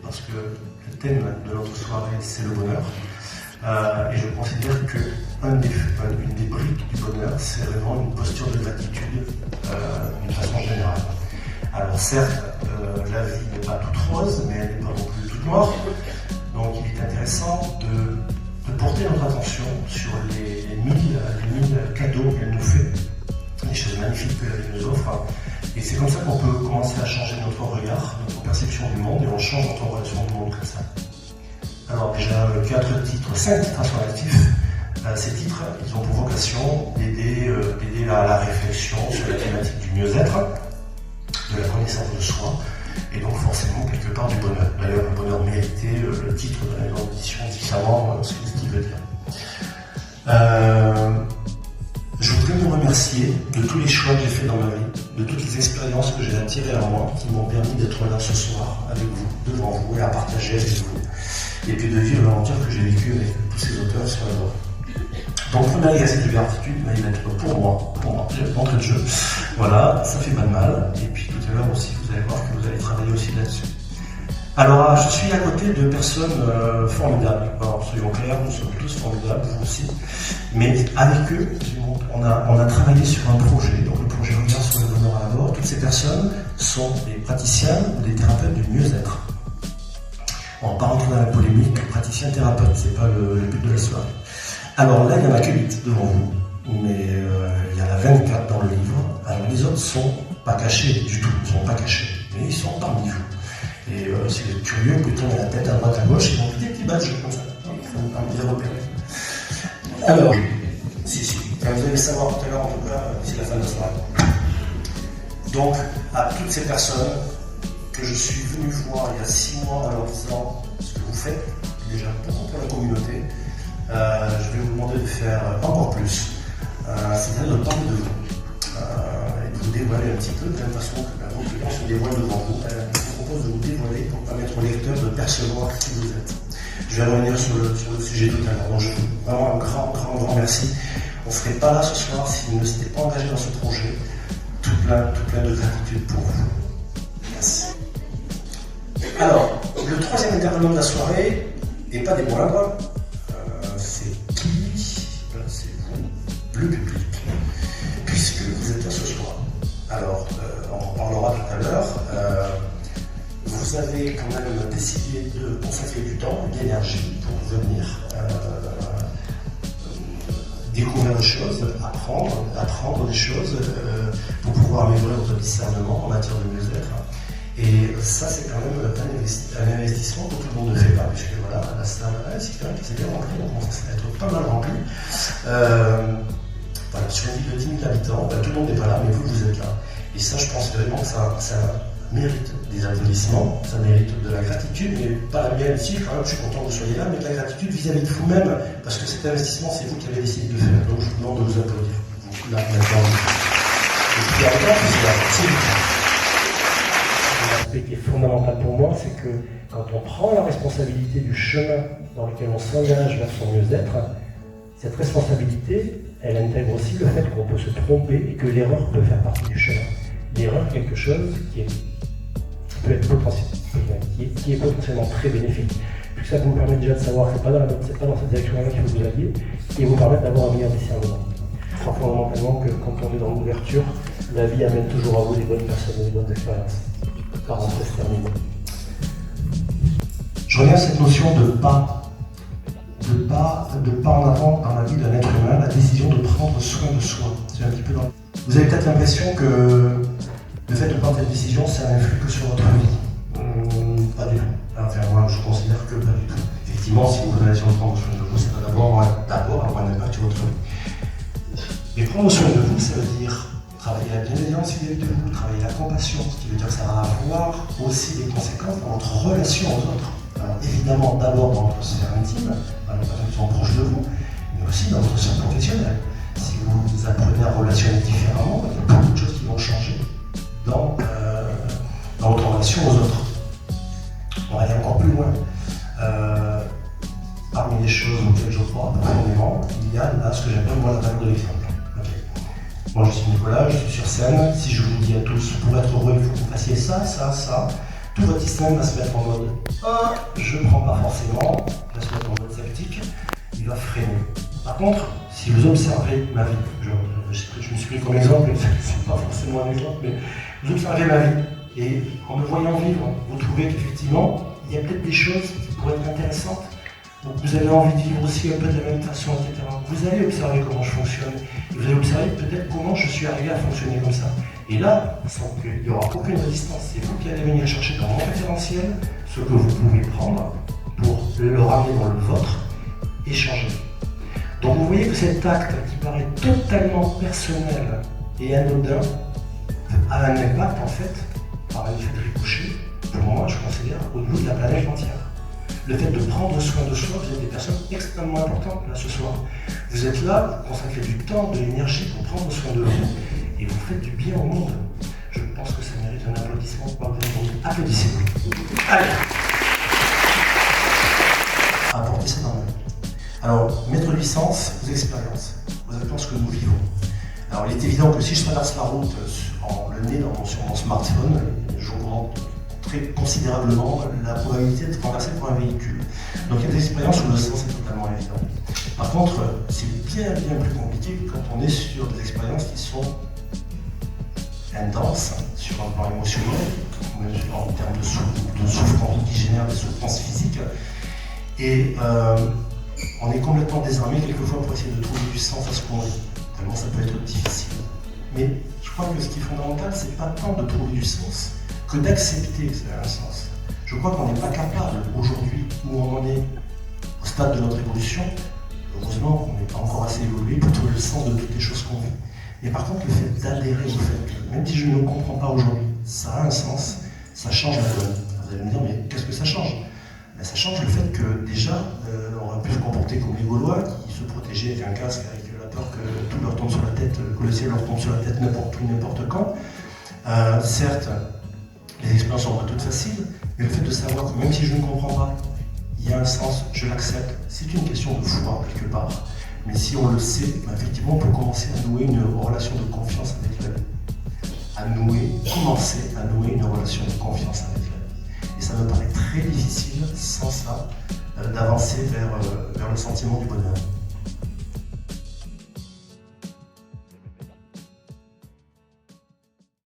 parce que le thème de notre soirée, c'est le bonheur. Et je considère qu'une des briques du bonheur, c'est vraiment une posture de gratitude d'une façon générale. Alors certes, la vie n'est pas toute rose, mais elle n'est pas non plus toute noire. Donc il est intéressant de porter notre attention sur les mille cadeaux qu'elle nous fait, les choses magnifiques que la vie nous offre. Et c'est comme ça qu'on peut commencer à changer notre regard, notre perception du monde, et on change notre relation au monde comme ça. Alors déjà, 5 titres à son actif. Ces titres, ils ont pour vocation d'aider à la réflexion sur la thématique du mieux-être, de la connaissance de soi, et donc forcément quelque part du bonheur. D'ailleurs, le bonheur mérité, le titre de la maison d'édition dit clairement ce qu'il veut dire. Je voudrais vous remercier de tous les choix que j'ai faits dans ma vie, de toutes les expériences que j'ai attirées en moi, qui m'ont permis d'être là ce soir avec vous, devant vous, et à partager avec vous, et puis de vivre l'aventure que j'ai vécue avec tous ces auteurs sur la voie. Donc, premier exercice de gratitude va y être pour moi, d'entrée de jeu. Voilà, ça fait pas de mal. Et puis tout à l'heure aussi, vous allez voir que vous allez travailler aussi là-dessus. Alors, je suis à côté de personnes formidables. Alors, soyons clairs, nous sommes tous formidables, vous aussi. Mais avec eux, on a travaillé sur un projet. Donc, le projet Regard sur le bonheur à la mort. Toutes ces personnes sont des praticiens ou des thérapeutes du mieux-être. On ne va pas rentrer dans la polémique, praticien-thérapeute, c'est pas le but de la soirée. Alors là, il n'y en a que 8 devant vous, mais il y en a 24 dans le livre. Alors les autres ne sont pas cachés du tout, ils ne sont pas cachés, mais ils sont parmi vous. Et si vous êtes curieux, vous pouvez tourner la tête à droite, à gauche, ils vont des petits badges comme ça, pour les repérer. Alors, vous allez savoir tout à l'heure, en tout cas, c'est la fin de la soirée. Donc, à toutes ces personnes que je suis venu voir il y a 6 mois en leur disant ce que vous faites, déjà beaucoup pour la communauté, je vais vous demander de faire encore plus, c'est-à-dire de parler de vous, et de vous dévoiler un petit peu, de la même façon que vos clients se dévoilent devant vous. Je vous propose de vous dévoiler pour permettre au lecteur de percevoir qui vous êtes. Je vais revenir sur le sujet tout à l'heure. Donc, vraiment un grand merci. On ne serait pas là ce soir s'il ne s'était pas engagé dans ce projet. Tout plein de gratitude pour vous. Merci. Alors, le troisième intervenant de la soirée, et pas des moindres, c'est qui? C'est vous, le public, puisque vous êtes là ce soir. Alors, on en parlera tout à l'heure. Vous avez quand même décidé de consacrer du temps, de l'énergie pour venir découvrir des choses, apprendre des choses, pour pouvoir améliorer votre discernement en matière de mieux-être. Et ça, c'est quand même un investissement que tout le monde ne fait pas, puisque voilà, la salle, c'est bien rempli, donc on commence à être pas mal rempli. Voilà, sur une ville de 10 000 habitants, tout le monde n'est pas là, mais vous êtes là. Et ça, je pense vraiment que ça mérite des applaudissements, ça mérite de la gratitude, mais pas la mienne ici, quand même, je suis content que vous soyez là, mais de la gratitude vis-à-vis de vous-même, parce que cet investissement, c'est vous qui avez décidé de le faire. Donc je vous demande de vous applaudir. Vous, là, maintenant, et puis encore, c'est vous. L'aspect qui est fondamental pour moi, c'est que quand on prend la responsabilité du chemin dans lequel on s'engage vers son mieux-être, cette responsabilité, elle intègre aussi le fait qu'on peut se tromper et que l'erreur peut faire partie du chemin. L'erreur est quelque chose qui peut être qui est potentiellement très bénéfique, puisque ça vous permet déjà de savoir que ce n'est pas dans cette direction-là qu'il faut vous allier, et vous permet d'avoir un meilleur discernement. Je crois fondamentalement que quand on est dans l'ouverture, la vie amène toujours à vous des bonnes personnes et des bonnes expériences. Parenthèse terminée. Je reviens à cette notion de pas en avant dans la vie d'un être humain, la décision de prendre soin de soi. C'est un petit peu dans... Vous avez peut-être l'impression que le fait de prendre cette décision, ça n'influe que sur votre vie. Pas du tout. Enfin, moi, je considère que pas du tout. Effectivement, si vous prenez la décision de prendre soin de vous, ça va d'abord avoir un impact sur votre vie. Mais prendre soin de vous, ça veut dire travailler la bienveillance vis-à-vis de vous, travailler la compassion, ce qui veut dire que ça va avoir aussi des conséquences dans votre relation aux autres. Alors, évidemment, d'abord dans votre sphère intime, dans les personnes qui sont proches de vous, mais aussi dans votre sphère professionnelle. Si vous apprenez à relationner différemment, il y a beaucoup de choses qui vont changer dans votre relation aux autres. On va aller encore plus loin. Parmi les choses auxquelles je crois profondément, il y a là ce que j'appelle moi la valeur de l'exemple. Moi je suis Nicolas, je suis sur scène. Si je vous dis à tous, pour être heureux, il faut que vous fassiez ça, ça, ça. tout votre système va se mettre en mode je ne prends pas forcément, il va se mettre en mode sceptique, il va freiner. Par contre, si vous observez ma vie, je me suis pris comme exemple, c'est pas forcément un exemple, mais vous observez ma vie, et en me voyant vivre, vous trouvez qu'effectivement, il y a peut-être des choses qui pourraient être intéressantes. Donc vous avez envie de vivre aussi un peu de la même façon, etc. Vous allez observer comment je fonctionne, et vous allez observer peut-être comment je suis arrivé à fonctionner comme ça. Et là, il n'y aura aucune résistance. C'est vous qui allez venir chercher dans mon référentiel ce que vous pouvez prendre pour le ramener dans le vôtre et changer. Donc vous voyez que cet acte qui paraît totalement personnel et anodin a un impact en fait, par un effet de ricochet, pour moi je considère, au niveau de la planète entière. Le fait de prendre soin de soi, vous êtes des personnes extrêmement importantes là ce soir. Vous êtes là, vous consacrez du temps, de l'énergie pour prendre soin de vous et vous faites du bien au monde. Je pense que ça mérite un applaudissement. Applaudissez-vous. Allez. Apportez ça dans le monde. Alors, mettre licence, vos expériences que nous vivons. Alors, il est évident que si je traverse la route le nez sur mon smartphone, j'augmente très considérablement la probabilité de traverser pour un véhicule. Donc, il y a des expériences où le sens est totalement évident. Par contre, c'est bien plus compliqué quand on est sur des expériences qui sont intenses, sur un plan émotionnel, en termes de souffrance qui génère des souffrances physiques. Et on est complètement désarmé quelquefois pour essayer de trouver du sens à ce qu'on vit. Tellement ça peut être difficile. Mais je crois que ce qui est fondamental, c'est pas tant de trouver du sens que d'accepter que ça a un sens. Je crois qu'on n'est pas capable aujourd'hui, où on en est au stade de notre évolution, heureusement qu'on n'est pas encore assez évolué pour trouver le sens de toutes les choses qu'on vit. Mais par contre, le fait d'adhérer au fait que, même si je ne le comprends pas aujourd'hui, ça a un sens, ça change la donne. Vous allez me dire, mais qu'est-ce que ça change? Ben, ça change le fait que déjà, on aurait pu se comporter comme les Gaulois, qui se protégeaient avec un casque, avec la peur que tout leur tombe sur la tête, que le ciel leur tombe sur la tête n'importe où, n'importe quand. Certes, les expériences sont pas toutes faciles, mais le fait de savoir que même si je ne comprends pas, il y a un sens, je l'accepte. C'est une question de foi, quelque part. Mais si on le sait, ben effectivement, on peut commencer à nouer une relation de confiance avec la vie. Commencer à nouer une relation de confiance avec la vie. Et ça me paraît très difficile, sans ça, d'avancer vers le sentiment du bonheur.